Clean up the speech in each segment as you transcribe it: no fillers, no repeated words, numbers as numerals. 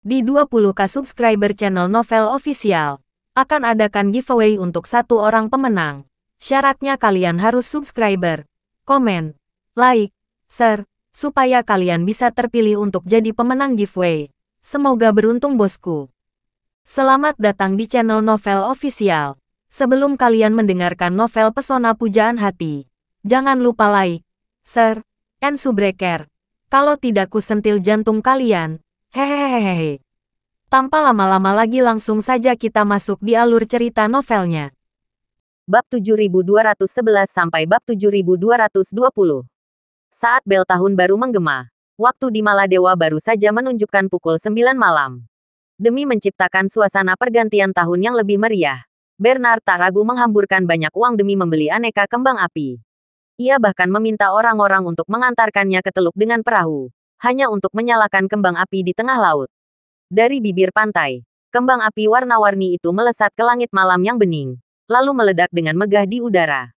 Di 20k subscriber channel Novel Official, akan adakan giveaway untuk satu orang pemenang. Syaratnya kalian harus subscriber, komen, like, share, supaya kalian bisa terpilih untuk jadi pemenang giveaway. Semoga beruntung bosku. Selamat datang di channel Novel Official. Sebelum kalian mendengarkan novel Pesona Pujaan Hati, jangan lupa like, share, and subscribe. Kalau tidak ku sentil jantung kalian. Hehehehe. Tanpa lama-lama lagi langsung saja kita masuk di alur cerita novelnya. Bab 7211 sampai bab 7220. Saat bel tahun baru menggema, waktu di Maladewa baru saja menunjukkan pukul 9 malam. Demi menciptakan suasana pergantian tahun yang lebih meriah, Bernard tak ragu menghamburkan banyak uang demi membeli aneka kembang api. Ia bahkan meminta orang-orang untuk mengantarkannya ke teluk dengan perahu, hanya untuk menyalakan kembang api di tengah laut. Dari bibir pantai, kembang api warna-warni itu melesat ke langit malam yang bening, lalu meledak dengan megah di udara.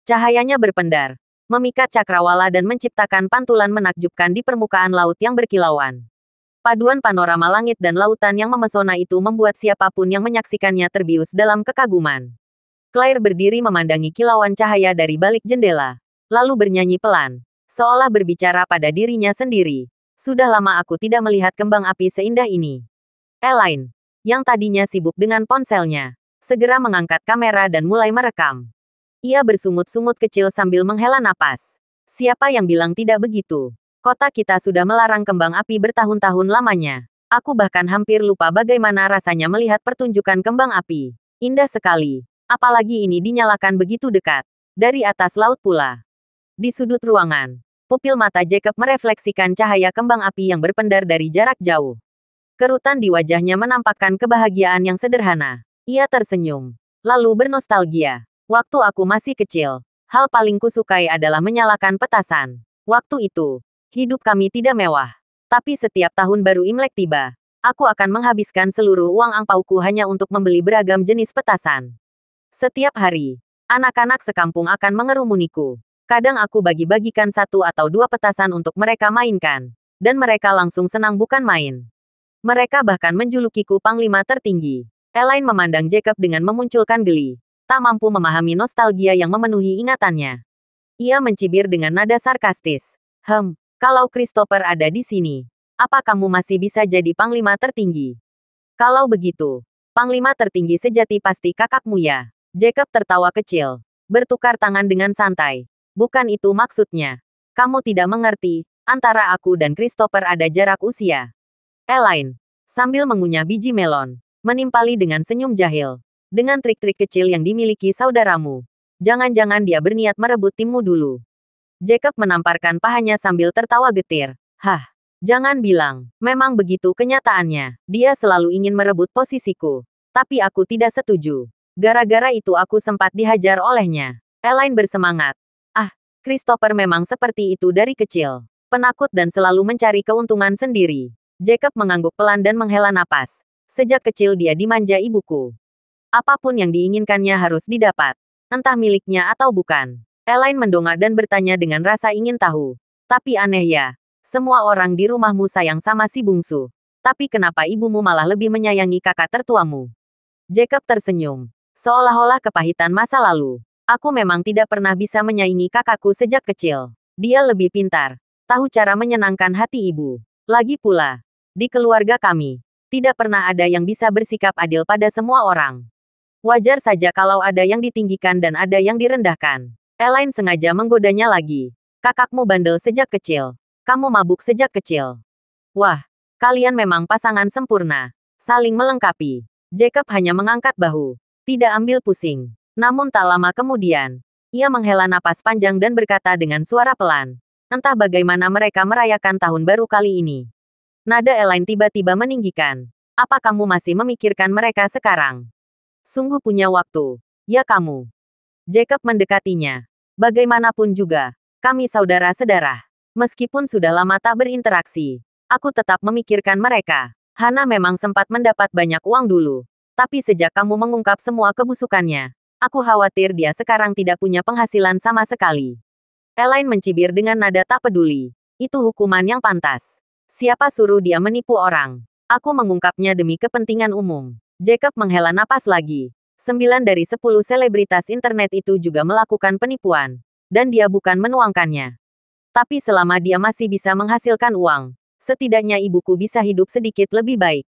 Cahayanya berpendar, memikat cakrawala dan menciptakan pantulan menakjubkan di permukaan laut yang berkilauan. Paduan panorama langit dan lautan yang memesona itu membuat siapapun yang menyaksikannya terbius dalam kekaguman. Claire berdiri memandangi kilauan cahaya dari balik jendela, lalu bernyanyi pelan, seolah berbicara pada dirinya sendiri. Sudah lama aku tidak melihat kembang api seindah ini. Elaine, yang tadinya sibuk dengan ponselnya, segera mengangkat kamera dan mulai merekam. Ia bersungut-sungut kecil sambil menghela napas. Siapa yang bilang tidak begitu? Kota kita sudah melarang kembang api bertahun-tahun lamanya. Aku bahkan hampir lupa bagaimana rasanya melihat pertunjukan kembang api. Indah sekali. Apalagi ini dinyalakan begitu dekat. Dari atas laut pula. Di sudut ruangan, pupil mata Jacob merefleksikan cahaya kembang api yang berpendar dari jarak jauh. Kerutan di wajahnya menampakkan kebahagiaan yang sederhana. Ia tersenyum, lalu bernostalgia. Waktu aku masih kecil, hal paling kusukai adalah menyalakan petasan. Waktu itu, hidup kami tidak mewah. Tapi setiap tahun baru Imlek tiba, aku akan menghabiskan seluruh uang angpauku hanya untuk membeli beragam jenis petasan. Setiap hari, anak-anak sekampung akan mengerumuniku. Kadang aku bagi-bagikan 1 atau 2 petasan untuk mereka mainkan. Dan mereka langsung senang bukan main. Mereka bahkan menjulukiku Panglima Tertinggi. Elaine memandang Jacob dengan memunculkan geli. Tak mampu memahami nostalgia yang memenuhi ingatannya. Ia mencibir dengan nada sarkastis. Kalau Christopher ada di sini, apa kamu masih bisa jadi Panglima Tertinggi? Kalau begitu, Panglima Tertinggi sejati pasti kakakmu ya. Jacob tertawa kecil. Bertukar tangan dengan santai. Bukan itu maksudnya. Kamu tidak mengerti, antara aku dan Christopher ada jarak usia. Elaine, sambil mengunyah biji melon, menimpali dengan senyum jahil. Dengan trik-trik kecil yang dimiliki saudaramu. Jangan-jangan dia berniat merebut timmu dulu. Jacob menamparkan pahanya sambil tertawa getir. Jangan bilang, memang begitu kenyataannya. Dia selalu ingin merebut posisiku. Tapi aku tidak setuju. Gara-gara itu aku sempat dihajar olehnya. Elaine bersemangat. Christopher memang seperti itu dari kecil. Penakut dan selalu mencari keuntungan sendiri. Jacob mengangguk pelan dan menghela napas. Sejak kecil dia dimanja ibuku. Apapun yang diinginkannya harus didapat. Entah miliknya atau bukan. Elaine mendongak dan bertanya dengan rasa ingin tahu. Tapi aneh ya. Semua orang di rumahmu sayang sama si bungsu. Tapi kenapa ibumu malah lebih menyayangi kakak tertuamu? Jacob tersenyum. Seolah-olah kepahitan masa lalu. Aku memang tidak pernah bisa menyaingi kakakku sejak kecil. Dia lebih pintar. Tahu cara menyenangkan hati ibu. Lagi pula, di keluarga kami, tidak pernah ada yang bisa bersikap adil pada semua orang. Wajar saja kalau ada yang ditinggikan dan ada yang direndahkan. Elaine sengaja menggodanya lagi. Kakakmu bandel sejak kecil. Kamu mabuk sejak kecil. Wah, kalian memang pasangan sempurna. Saling melengkapi. Jacob hanya mengangkat bahu. Tidak ambil pusing. Namun tak lama kemudian, ia menghela napas panjang dan berkata dengan suara pelan. Entah bagaimana mereka merayakan tahun baru kali ini. Nada Elaine tiba-tiba meninggikan. Apa kamu masih memikirkan mereka sekarang? Sungguh punya waktu. Ya kamu. Jacob mendekatinya. Bagaimanapun juga, kami saudara sedarah. Meskipun sudah lama tak berinteraksi, aku tetap memikirkan mereka. Hana memang sempat mendapat banyak uang dulu. Tapi sejak kamu mengungkap semua kebusukannya, aku khawatir dia sekarang tidak punya penghasilan sama sekali. Elaine mencibir dengan nada tak peduli. Itu hukuman yang pantas. Siapa suruh dia menipu orang? Aku mengungkapnya demi kepentingan umum. Jacob menghela napas lagi. 9 dari 10 selebritas internet itu juga melakukan penipuan. Dan dia bukan menuangkannya. Tapi selama dia masih bisa menghasilkan uang, setidaknya ibuku bisa hidup sedikit lebih baik.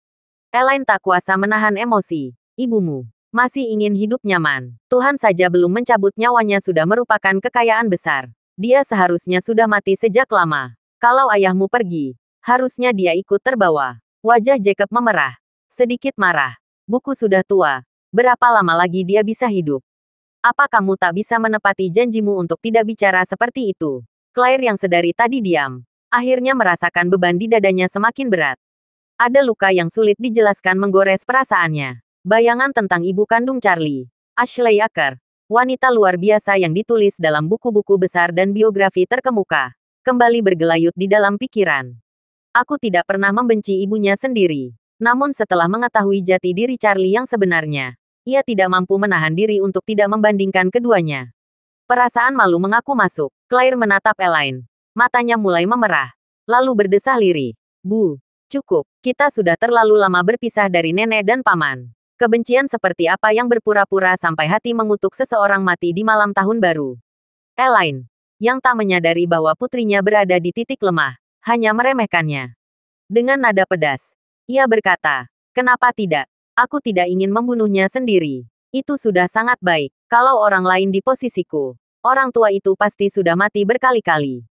Elaine tak kuasa menahan emosi. Ibumu masih ingin hidup nyaman. Tuhan saja belum mencabut nyawanya sudah merupakan kekayaan besar. Dia seharusnya sudah mati sejak lama. Kalau ayahmu pergi, harusnya dia ikut terbawa. Wajah Jacob memerah. Sedikit marah. Buku sudah tua. Berapa lama lagi dia bisa hidup? Apa kamu tak bisa menepati janjimu untuk tidak bicara seperti itu? Claire yang sedari tadi diam, akhirnya merasakan beban di dadanya semakin berat. Ada luka yang sulit dijelaskan menggores perasaannya. Bayangan tentang ibu kandung Charlie, Ashley Acker, wanita luar biasa yang ditulis dalam buku-buku besar dan biografi terkemuka, kembali bergelayut di dalam pikiran. Aku tidak pernah membenci ibunya sendiri. Namun setelah mengetahui jati diri Charlie yang sebenarnya, ia tidak mampu menahan diri untuk tidak membandingkan keduanya. Perasaan malu mengaku masuk. Claire menatap Elaine. Matanya mulai memerah. Lalu berdesah lirih. Bu, cukup. Kita sudah terlalu lama berpisah dari nenek dan paman. Kebencian seperti apa yang berpura-pura sampai hati mengutuk seseorang mati di malam tahun baru. Elaine, yang tak menyadari bahwa putrinya berada di titik lemah, hanya meremehkannya. Dengan nada pedas, ia berkata, "Kenapa tidak? Aku tidak ingin membunuhnya sendiri. Itu sudah sangat baik. Kalau orang lain di posisiku, orang tua itu pasti sudah mati berkali-kali.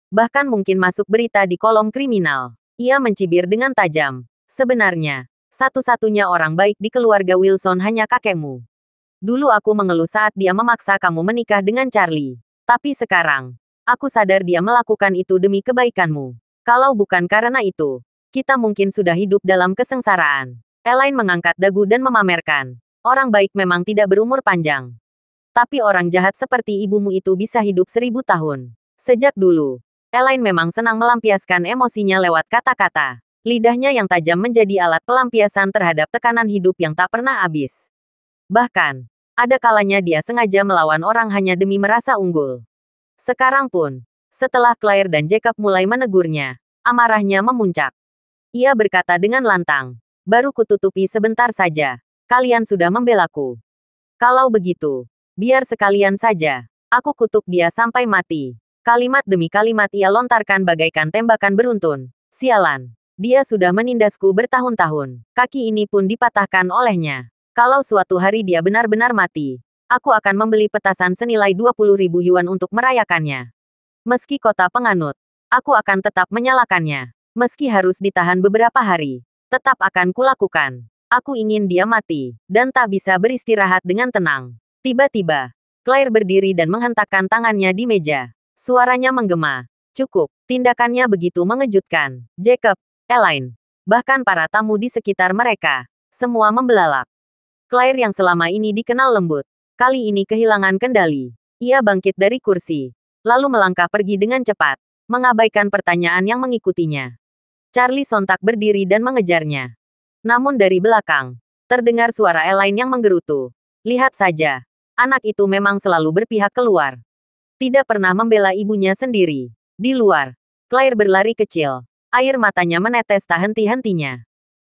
Bahkan mungkin masuk berita di kolom kriminal." Ia mencibir dengan tajam. "Sebenarnya, satu-satunya orang baik di keluarga Wilson hanya kakekmu. Dulu aku mengeluh saat dia memaksa kamu menikah dengan Charlie. Tapi sekarang, aku sadar dia melakukan itu demi kebaikanmu. Kalau bukan karena itu, kita mungkin sudah hidup dalam kesengsaraan." Elaine mengangkat dagu dan memamerkan. Orang baik memang tidak berumur panjang. Tapi orang jahat seperti ibumu itu bisa hidup 1000 tahun. Sejak dulu, Elaine memang senang melampiaskan emosinya lewat kata-kata. Lidahnya yang tajam menjadi alat pelampiasan terhadap tekanan hidup yang tak pernah habis. Bahkan, ada kalanya dia sengaja melawan orang hanya demi merasa unggul. Sekarang pun, setelah Claire dan Jacob mulai menegurnya, amarahnya memuncak. Ia berkata dengan lantang, "Baru kututupi sebentar saja. Kalian sudah membelaku. Kalau begitu, biar sekalian saja. Aku kutuk dia sampai mati." Kalimat demi kalimat ia lontarkan bagaikan tembakan beruntun. Sialan. Dia sudah menindasku bertahun-tahun. Kaki ini pun dipatahkan olehnya. Kalau suatu hari dia benar-benar mati, aku akan membeli petasan senilai 20.000 yuan untuk merayakannya. Meski kota penganut, aku akan tetap menyalakannya. Meski harus ditahan beberapa hari, tetap akan kulakukan. Aku ingin dia mati, dan tak bisa beristirahat dengan tenang. Tiba-tiba, Claire berdiri dan menghentakkan tangannya di meja. Suaranya menggema. "Cukup." Tindakannya begitu mengejutkan. Jacob, Elaine, bahkan para tamu di sekitar mereka, semua membelalak. Claire yang selama ini dikenal lembut, kali ini kehilangan kendali. Ia bangkit dari kursi, lalu melangkah pergi dengan cepat, mengabaikan pertanyaan yang mengikutinya. Charlie sontak berdiri dan mengejarnya. Namun dari belakang, terdengar suara Elaine yang menggerutu. "Lihat saja, anak itu memang selalu berpihak keluar. Tidak pernah membela ibunya sendiri." Di luar, Claire berlari kecil. Air matanya menetes tak henti-hentinya.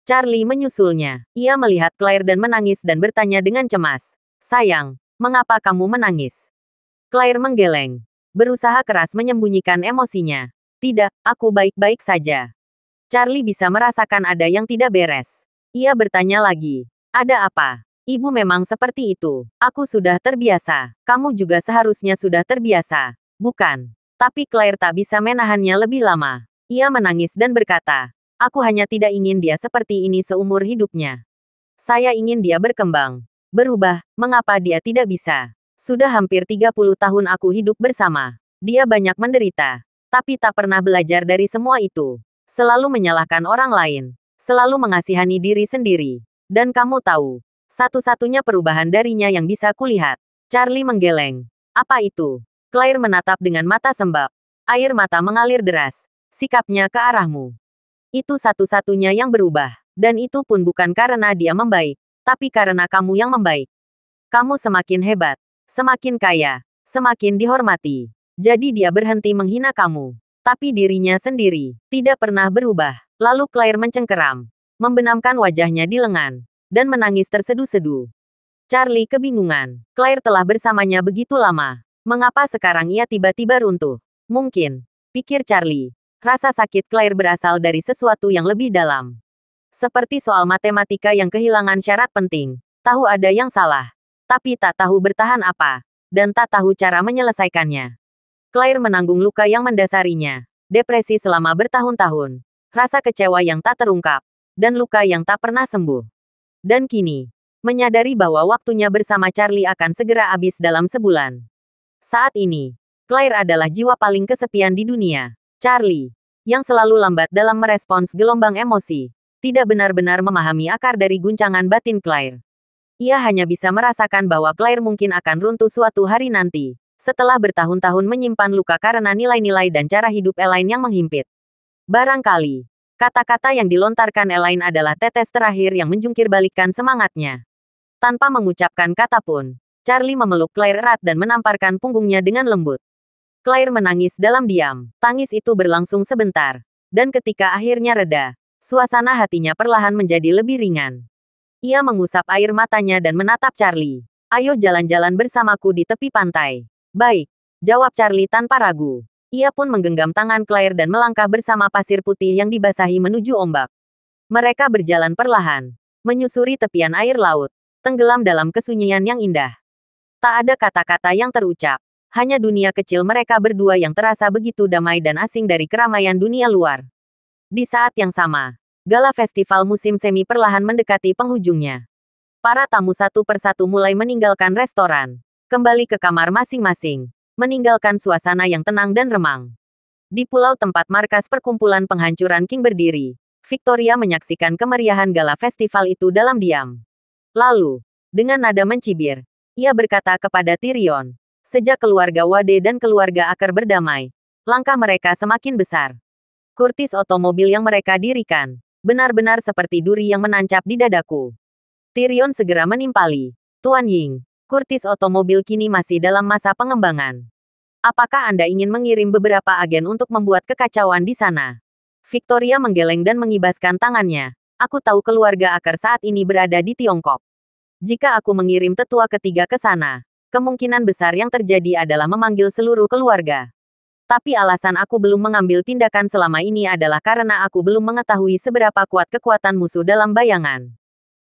Charlie menyusulnya. Ia melihat Claire dan menangis dan bertanya dengan cemas, "Sayang, mengapa kamu menangis?" Claire menggeleng. Berusaha keras menyembunyikan emosinya. "Tidak, aku baik-baik saja." Charlie bisa merasakan ada yang tidak beres. Ia bertanya lagi, "Ada apa?" "Ibu memang seperti itu. Aku sudah terbiasa. Kamu juga seharusnya sudah terbiasa, bukan?" Tapi Claire tak bisa menahannya lebih lama. Ia menangis dan berkata, "Aku hanya tidak ingin dia seperti ini seumur hidupnya. Saya ingin dia berkembang, berubah. Mengapa dia tidak bisa? Sudah hampir 30 tahun aku hidup bersama. Dia banyak menderita, tapi tak pernah belajar dari semua itu. Selalu menyalahkan orang lain. Selalu mengasihani diri sendiri. Dan kamu tahu, satu-satunya perubahan darinya yang bisa kulihat." Charlie menggeleng. "Apa itu?" Claire menatap dengan mata sembab. Air mata mengalir deras. "Sikapnya ke arahmu. Itu satu-satunya yang berubah. Dan itu pun bukan karena dia membaik, tapi karena kamu yang membaik. Kamu semakin hebat, semakin kaya, semakin dihormati. Jadi dia berhenti menghina kamu. Tapi dirinya sendiri tidak pernah berubah." Lalu Claire mencengkeram. membenamkan wajahnya di lengan, dan menangis tersedu-sedu. Charlie kebingungan. Claire telah bersamanya begitu lama. Mengapa sekarang ia tiba-tiba runtuh? Mungkin, pikir Charlie, rasa sakit Claire berasal dari sesuatu yang lebih dalam. Seperti soal matematika yang kehilangan syarat penting. Tahu ada yang salah, tapi tak tahu bertahan apa, dan tak tahu cara menyelesaikannya. Claire menanggung luka yang mendasarinya, depresi selama bertahun-tahun, rasa kecewa yang tak terungkap, dan luka yang tak pernah sembuh. Dan kini, menyadari bahwa waktunya bersama Charlie akan segera habis dalam sebulan. Saat ini, Claire adalah jiwa paling kesepian di dunia. Charlie, yang selalu lambat dalam merespons gelombang emosi, tidak benar-benar memahami akar dari guncangan batin Claire. Ia hanya bisa merasakan bahwa Claire mungkin akan runtuh suatu hari nanti, setelah bertahun-tahun menyimpan luka karena nilai-nilai dan cara hidup Elaine yang menghimpit. Barangkali, kata-kata yang dilontarkan Elaine adalah tetes terakhir yang menjungkir-balikkan semangatnya. Tanpa mengucapkan kata pun, Charlie memeluk Claire erat dan menamparkan punggungnya dengan lembut. Claire menangis dalam diam. Tangis itu berlangsung sebentar. Dan ketika akhirnya reda, suasana hatinya perlahan menjadi lebih ringan. Ia mengusap air matanya dan menatap Charlie. Ayo jalan-jalan bersamaku di tepi pantai. Baik, jawab Charlie tanpa ragu. Ia pun menggenggam tangan Claire dan melangkah bersama pasir putih yang dibasahi menuju ombak. Mereka berjalan perlahan, menyusuri tepian air laut, tenggelam dalam kesunyian yang indah. Tak ada kata-kata yang terucap, hanya dunia kecil mereka berdua yang terasa begitu damai dan asing dari keramaian dunia luar. Di saat yang sama, gala festival musim semi perlahan mendekati penghujungnya. Para tamu satu persatu mulai meninggalkan restoran, kembali ke kamar masing-masing, meninggalkan suasana yang tenang dan remang. Di pulau tempat markas perkumpulan penghancuran King berdiri, Victoria menyaksikan kemeriahan gala festival itu dalam diam. Lalu, dengan nada mencibir, ia berkata kepada Tyrion, sejak keluarga Wade dan keluarga Aker berdamai, langkah mereka semakin besar. Kurtis otomobil yang mereka dirikan, benar-benar seperti duri yang menancap di dadaku. Tyrion segera menimpali, Tuan Ying. Kurtis otomobil kini masih dalam masa pengembangan. Apakah Anda ingin mengirim beberapa agen untuk membuat kekacauan di sana? Victoria menggeleng dan mengibaskan tangannya. Aku tahu keluarga Aker saat ini berada di Tiongkok. Jika aku mengirim tetua ketiga ke sana, kemungkinan besar yang terjadi adalah memanggil seluruh keluarga. Tapi alasan aku belum mengambil tindakan selama ini adalah karena aku belum mengetahui seberapa kuat kekuatan musuh dalam bayangan.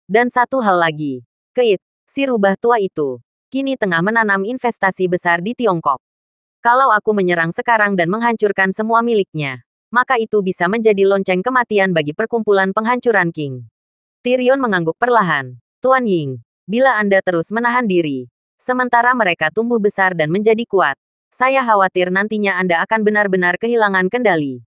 Dan satu hal lagi, Keit, si rubah tua itu, kini tengah menanam investasi besar di Tiongkok. Kalau aku menyerang sekarang dan menghancurkan semua miliknya, maka itu bisa menjadi lonceng kematian bagi perkumpulan penghancuran King. Tyrion mengangguk perlahan. Tuan Ying, bila Anda terus menahan diri, sementara mereka tumbuh besar dan menjadi kuat, saya khawatir nantinya Anda akan benar-benar kehilangan kendali.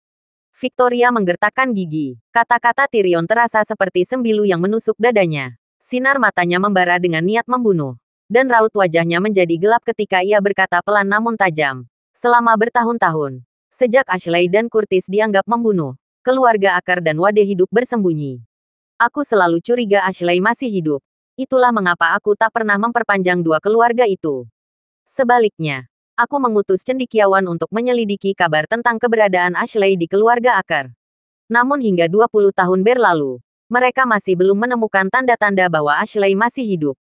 Victoria menggertakkan gigi. Kata-kata Tyrion terasa seperti sembilu yang menusuk dadanya. Sinar matanya membara dengan niat membunuh. Dan raut wajahnya menjadi gelap ketika ia berkata pelan namun tajam. Selama bertahun-tahun, sejak Ashley dan Curtis dianggap membunuh, keluarga Aker dan Wade hidup bersembunyi. Aku selalu curiga Ashley masih hidup. Itulah mengapa aku tak pernah memperpanjang dua keluarga itu. Sebaliknya, aku mengutus cendekiawan untuk menyelidiki kabar tentang keberadaan Ashley di keluarga Aker. Namun hingga 20 tahun berlalu, mereka masih belum menemukan tanda-tanda bahwa Ashley masih hidup.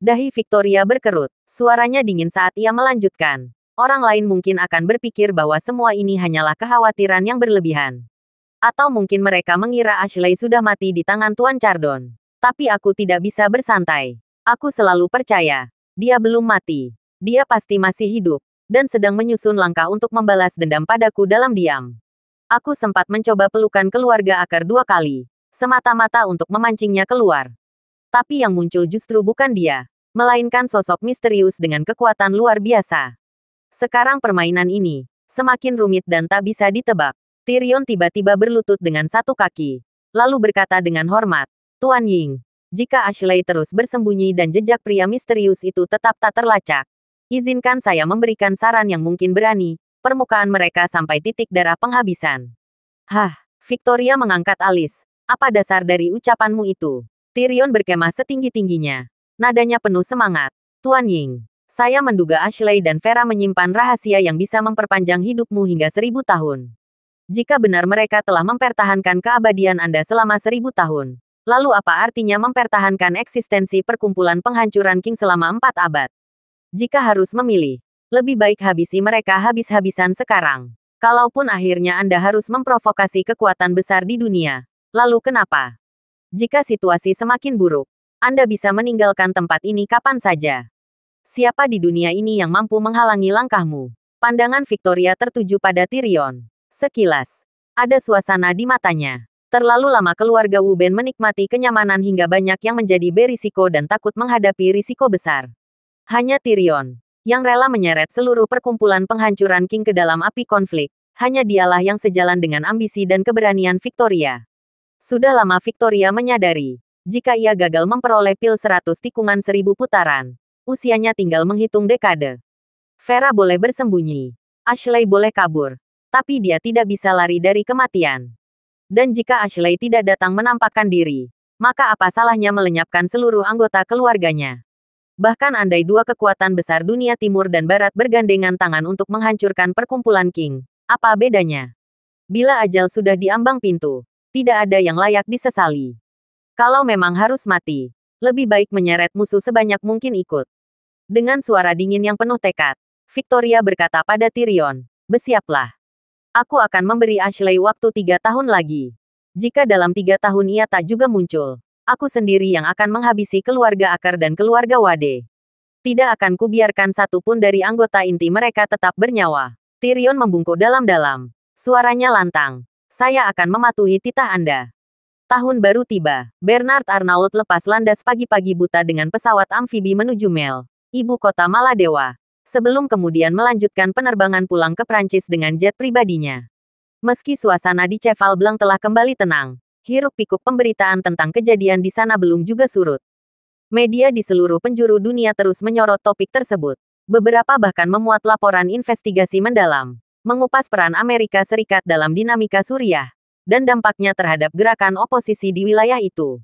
Dahi Victoria berkerut, suaranya dingin saat ia melanjutkan. Orang lain mungkin akan berpikir bahwa semua ini hanyalah kekhawatiran yang berlebihan. Atau mungkin mereka mengira Ashley sudah mati di tangan Tuan Chardon. Tapi aku tidak bisa bersantai. Aku selalu percaya, dia belum mati. Dia pasti masih hidup dan sedang menyusun langkah untuk membalas dendam padaku dalam diam. Aku sempat mencoba pelukan keluarga Aker 2 kali, semata-mata untuk memancingnya keluar. Tapi yang muncul justru bukan dia, melainkan sosok misterius dengan kekuatan luar biasa. Sekarang permainan ini semakin rumit dan tak bisa ditebak. Tyrion tiba-tiba berlutut dengan satu kaki, lalu berkata dengan hormat, Tuan Ying, jika Ashley terus bersembunyi dan jejak pria misterius itu tetap tak terlacak, izinkan saya memberikan saran yang mungkin berani, permukaan mereka sampai titik darah penghabisan. Hah, Victoria mengangkat alis. Apa dasar dari ucapanmu itu? Tyrion berkemah setinggi-tingginya. Nadanya penuh semangat. Tuan Ying, saya menduga Ashley dan Vera menyimpan rahasia yang bisa memperpanjang hidupmu hingga 1000 tahun. Jika benar mereka telah mempertahankan keabadian Anda selama 1000 tahun, lalu apa artinya mempertahankan eksistensi perkumpulan penghancuran King selama 4 abad? Jika harus memilih, lebih baik habisi mereka habis-habisan sekarang. Kalaupun akhirnya Anda harus memprovokasi kekuatan besar di dunia, lalu kenapa? Jika situasi semakin buruk, Anda bisa meninggalkan tempat ini kapan saja. Siapa di dunia ini yang mampu menghalangi langkahmu? Pandangan Victoria tertuju pada Tyrion. Sekilas, ada suasana di matanya. Terlalu lama keluarga Wu Ben menikmati kenyamanan hingga banyak yang menjadi berisiko dan takut menghadapi risiko besar. Hanya Tyrion, yang rela menyeret seluruh perkumpulan penghancuran King ke dalam api konflik, hanya dialah yang sejalan dengan ambisi dan keberanian Victoria. Sudah lama Victoria menyadari, jika ia gagal memperoleh pil 100 tikungan 1000 putaran, usianya tinggal menghitung dekade. Vera boleh bersembunyi, Ashley boleh kabur, tapi dia tidak bisa lari dari kematian. Dan jika Ashley tidak datang menampakkan diri, maka apa salahnya melenyapkan seluruh anggota keluarganya? Bahkan andai dua kekuatan besar dunia timur dan barat bergandengan tangan untuk menghancurkan perkumpulan King, apa bedanya? Bila ajal sudah di ambang pintu, tidak ada yang layak disesali. Kalau memang harus mati, lebih baik menyeret musuh sebanyak mungkin ikut. Dengan suara dingin yang penuh tekad, Victoria berkata pada Tyrion, "Bersiaplah. Aku akan memberi Ashley waktu 3 tahun lagi. Jika dalam 3 tahun ia tak juga muncul, aku sendiri yang akan menghabisi keluarga Akar dan keluarga Wade. Tidak akan kubiarkan satu pun dari anggota inti mereka tetap bernyawa." Tyrion membungkuk dalam-dalam. Suaranya lantang. "Saya akan mematuhi titah Anda." Tahun baru tiba. Bernard Arnault lepas landas pagi-pagi buta dengan pesawat amfibi menuju Mel, ibu kota Maladewa, sebelum kemudian melanjutkan penerbangan pulang ke Prancis dengan jet pribadinya. Meski suasana di Cheval Blanc telah kembali tenang, hiruk-pikuk pemberitaan tentang kejadian di sana belum juga surut. Media di seluruh penjuru dunia terus menyorot topik tersebut. Beberapa bahkan memuat laporan investigasi mendalam, mengupas peran Amerika Serikat dalam dinamika Suriah, dan dampaknya terhadap gerakan oposisi di wilayah itu.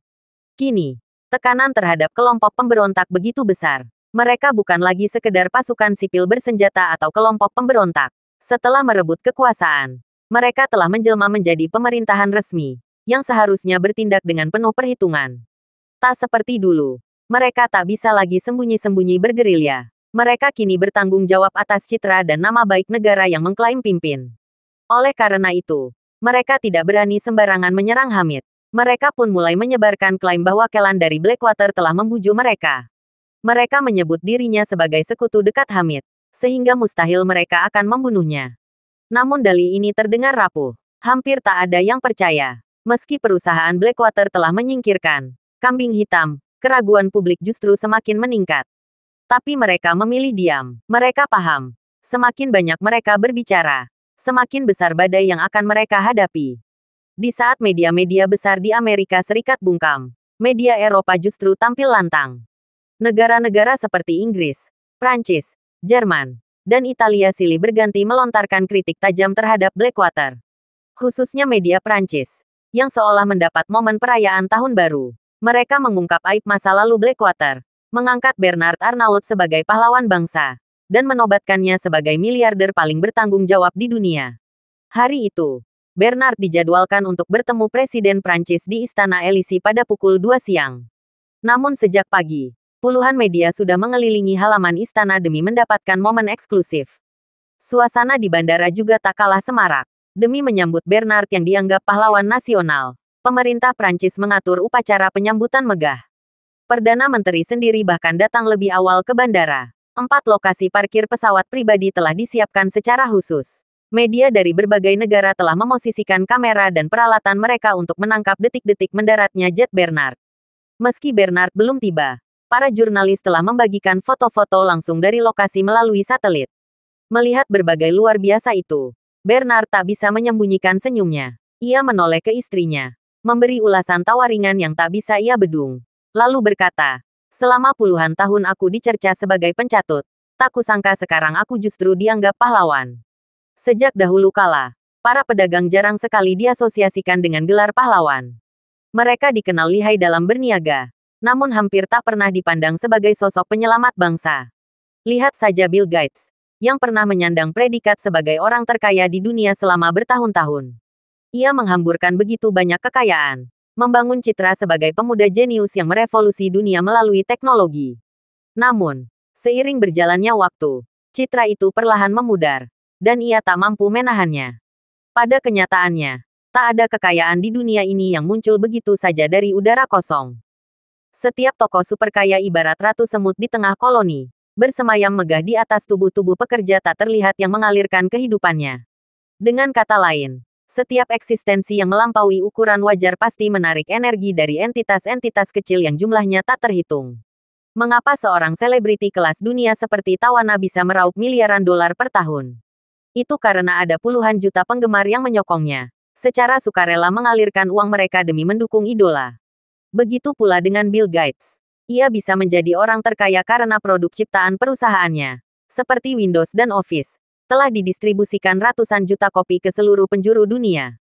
Kini, tekanan terhadap kelompok pemberontak begitu besar. Mereka bukan lagi sekedar pasukan sipil bersenjata atau kelompok pemberontak. Setelah merebut kekuasaan, mereka telah menjelma menjadi pemerintahan resmi, yang seharusnya bertindak dengan penuh perhitungan. Tak seperti dulu, mereka tak bisa lagi sembunyi-sembunyi bergerilya. Mereka kini bertanggung jawab atas citra dan nama baik negara yang mengklaim pimpin. Oleh karena itu, mereka tidak berani sembarangan menyerang Hamid. Mereka pun mulai menyebarkan klaim bahwa Kelan dari Blackwater telah membujuk mereka. Mereka menyebut dirinya sebagai sekutu dekat Hamid, sehingga mustahil mereka akan membunuhnya. Namun dalih ini terdengar rapuh. Hampir tak ada yang percaya. Meski perusahaan Blackwater telah menyingkirkan kambing hitam, keraguan publik justru semakin meningkat. Tapi mereka memilih diam. Mereka paham. Semakin banyak mereka berbicara, semakin besar badai yang akan mereka hadapi. Di saat media-media besar di Amerika Serikat bungkam, media Eropa justru tampil lantang. Negara-negara seperti Inggris, Prancis, Jerman, dan Italia silih berganti melontarkan kritik tajam terhadap Blackwater. Khususnya media Prancis, yang seolah mendapat momen perayaan tahun baru. Mereka mengungkap aib masa lalu Blackwater, mengangkat Bernard Arnault sebagai pahlawan bangsa, dan menobatkannya sebagai miliarder paling bertanggung jawab di dunia. Hari itu, Bernard dijadwalkan untuk bertemu Presiden Prancis di Istana Élysée pada pukul 2 siang. Namun sejak pagi, puluhan media sudah mengelilingi halaman istana demi mendapatkan momen eksklusif. Suasana di bandara juga tak kalah semarak. Demi menyambut Bernard yang dianggap pahlawan nasional, pemerintah Prancis mengatur upacara penyambutan megah. Perdana Menteri sendiri bahkan datang lebih awal ke bandara. 4 lokasi parkir pesawat pribadi telah disiapkan secara khusus. Media dari berbagai negara telah memosisikan kamera dan peralatan mereka untuk menangkap detik-detik mendaratnya jet Bernard. Meski Bernard belum tiba, para jurnalis telah membagikan foto-foto langsung dari lokasi melalui satelit. Melihat berbagai luar biasa itu, Bernard tak bisa menyembunyikan senyumnya. Ia menoleh ke istrinya, memberi ulasan tawa ringan yang tak bisa ia bedung. Lalu berkata, "Selama puluhan tahun aku dicerca sebagai pencatut, tak kusangka sekarang aku justru dianggap pahlawan." Sejak dahulu kala, para pedagang jarang sekali diasosiasikan dengan gelar pahlawan. Mereka dikenal lihai dalam berniaga, namun hampir tak pernah dipandang sebagai sosok penyelamat bangsa. Lihat saja Bill Gates. yang pernah menyandang predikat sebagai orang terkaya di dunia selama bertahun-tahun. Ia menghamburkan begitu banyak kekayaan, membangun citra sebagai pemuda jenius yang merevolusi dunia melalui teknologi. Namun, seiring berjalannya waktu, citra itu perlahan memudar, dan ia tak mampu menahannya. Pada kenyataannya, tak ada kekayaan di dunia ini yang muncul begitu saja dari udara kosong. Setiap tokoh super kaya ibarat ratu semut di tengah koloni, bersemayam megah di atas tubuh-tubuh pekerja tak terlihat yang mengalirkan kehidupannya. Dengan kata lain, setiap eksistensi yang melampaui ukuran wajar pasti menarik energi dari entitas-entitas kecil yang jumlahnya tak terhitung. Mengapa seorang selebriti kelas dunia seperti Tawana bisa meraup miliaran dolar per tahun? Itu karena ada puluhan juta penggemar yang menyokongnya, secara sukarela mengalirkan uang mereka demi mendukung idola. Begitu pula dengan Bill Gates. Ia bisa menjadi orang terkaya karena produk ciptaan perusahaannya, seperti Windows dan Office, telah didistribusikan ratusan juta kopi ke seluruh penjuru dunia.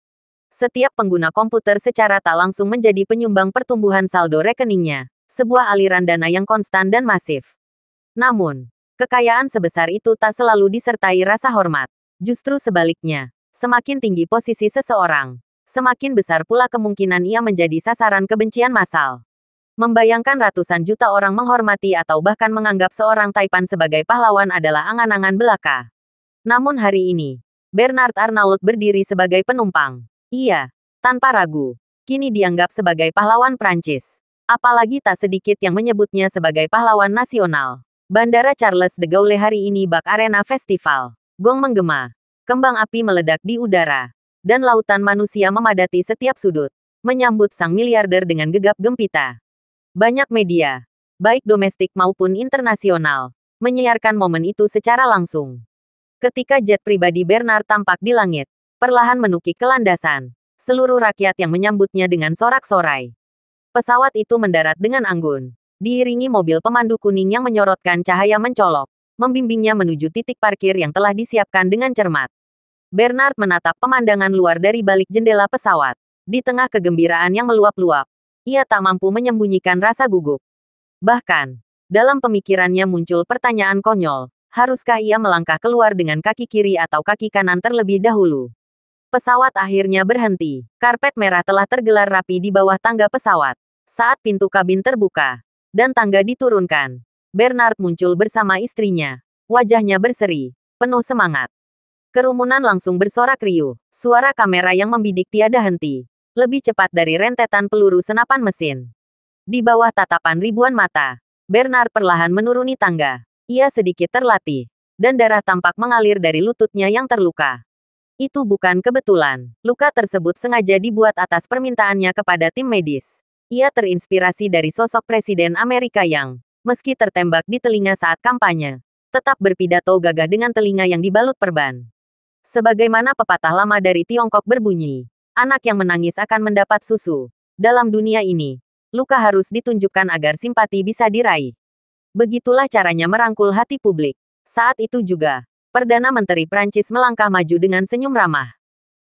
Setiap pengguna komputer secara tak langsung menjadi penyumbang pertumbuhan saldo rekeningnya, sebuah aliran dana yang konstan dan masif. Namun, kekayaan sebesar itu tak selalu disertai rasa hormat. Justru sebaliknya, semakin tinggi posisi seseorang, semakin besar pula kemungkinan ia menjadi sasaran kebencian massal. Membayangkan ratusan juta orang menghormati atau bahkan menganggap seorang taipan sebagai pahlawan adalah angan-angan belaka. Namun hari ini, Bernard Arnault berdiri sebagai penumpang. Ia, tanpa ragu, kini dianggap sebagai pahlawan Prancis. Apalagi tak sedikit yang menyebutnya sebagai pahlawan nasional. Bandara Charles de Gaulle hari ini bak arena festival. Gong menggema, kembang api meledak di udara, dan lautan manusia memadati setiap sudut, menyambut sang miliarder dengan gegap gempita. Banyak media, baik domestik maupun internasional, menyiarkan momen itu secara langsung. Ketika jet pribadi Bernard tampak di langit, perlahan menukik ke landasan, seluruh rakyat yang menyambutnya dengan sorak-sorai. Pesawat itu mendarat dengan anggun, diiringi mobil pemandu kuning yang menyorotkan cahaya mencolok, membimbingnya menuju titik parkir yang telah disiapkan dengan cermat. Bernard menatap pemandangan luar dari balik jendela pesawat. Di tengah kegembiraan yang meluap-luap, ia tak mampu menyembunyikan rasa gugup. Bahkan, dalam pemikirannya muncul pertanyaan konyol, haruskah ia melangkah keluar dengan kaki kiri atau kaki kanan terlebih dahulu? Pesawat akhirnya berhenti. Karpet merah telah tergelar rapi di bawah tangga pesawat. Saat pintu kabin terbuka, dan tangga diturunkan, Bernard muncul bersama istrinya. Wajahnya berseri, penuh semangat. Kerumunan langsung bersorak riuh. Suara kamera yang membidik tiada henti. Lebih cepat dari rentetan peluru senapan mesin. Di bawah tatapan ribuan mata, Bernard perlahan menuruni tangga. Ia sedikit terlatih, dan darah tampak mengalir dari lututnya yang terluka. Itu bukan kebetulan. Luka tersebut sengaja dibuat atas permintaannya kepada tim medis. Ia terinspirasi dari sosok Presiden Amerika yang, meski tertembak di telinga saat kampanye, tetap berpidato gagah dengan telinga yang dibalut perban. Sebagaimana pepatah lama dari Tiongkok berbunyi, anak yang menangis akan mendapat susu. Dalam dunia ini, luka harus ditunjukkan agar simpati bisa diraih. Begitulah caranya merangkul hati publik. Saat itu juga, Perdana Menteri Prancis melangkah maju dengan senyum ramah.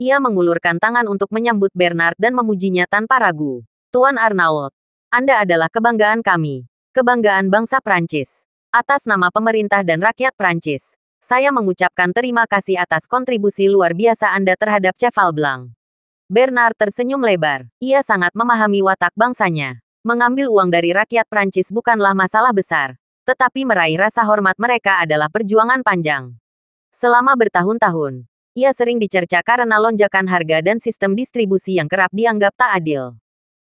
Ia mengulurkan tangan untuk menyambut Bernard dan memujinya tanpa ragu. Tuan Arnault, Anda adalah kebanggaan kami, kebanggaan bangsa Prancis. Atas nama pemerintah dan rakyat Prancis, saya mengucapkan terima kasih atas kontribusi luar biasa Anda terhadap Cheval Blanc. Bernard tersenyum lebar. Ia sangat memahami watak bangsanya. Mengambil uang dari rakyat Prancis bukanlah masalah besar, tetapi meraih rasa hormat mereka adalah perjuangan panjang. Selama bertahun-tahun, ia sering dicerca karena lonjakan harga dan sistem distribusi yang kerap dianggap tak adil.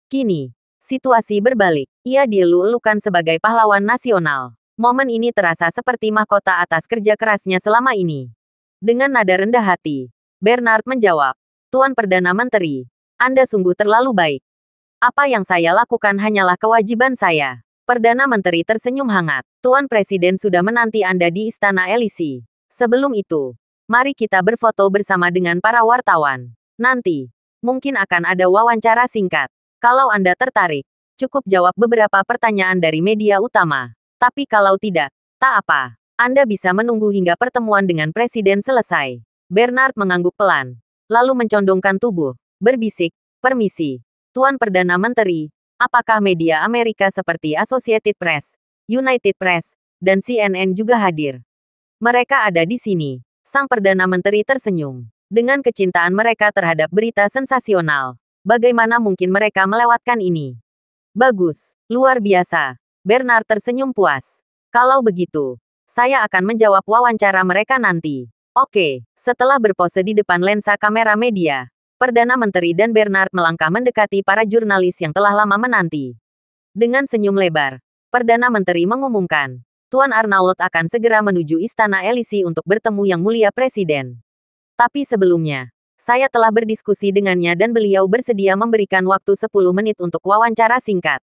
Kini, situasi berbalik. Ia dielu-elukan sebagai pahlawan nasional. Momen ini terasa seperti mahkota atas kerja kerasnya selama ini. Dengan nada rendah hati, Bernard menjawab, Tuan Perdana Menteri, Anda sungguh terlalu baik. Apa yang saya lakukan hanyalah kewajiban saya. Perdana Menteri tersenyum hangat. Tuan Presiden sudah menanti Anda di Istana Elysee. Sebelum itu, mari kita berfoto bersama dengan para wartawan. Nanti, mungkin akan ada wawancara singkat. Kalau Anda tertarik, cukup jawab beberapa pertanyaan dari media utama. Tapi kalau tidak, tak apa. Anda bisa menunggu hingga pertemuan dengan Presiden selesai. Bernard mengangguk pelan, lalu mencondongkan tubuh, berbisik, permisi. Tuan Perdana Menteri, apakah media Amerika seperti Associated Press, United Press, dan CNN juga hadir? Mereka ada di sini. Sang Perdana Menteri tersenyum. Dengan kecintaan mereka terhadap berita sensasional, bagaimana mungkin mereka melewatkan ini? Bagus, luar biasa. Bernard tersenyum puas. Kalau begitu, saya akan menjawab wawancara mereka nanti. Oke, setelah berpose di depan lensa kamera media, Perdana Menteri dan Bernard melangkah mendekati para jurnalis yang telah lama menanti. Dengan senyum lebar, Perdana Menteri mengumumkan, Tuan Arnault akan segera menuju Istana Elysee untuk bertemu Yang Mulia Presiden. Tapi sebelumnya, saya telah berdiskusi dengannya dan beliau bersedia memberikan waktu 10 menit untuk wawancara singkat.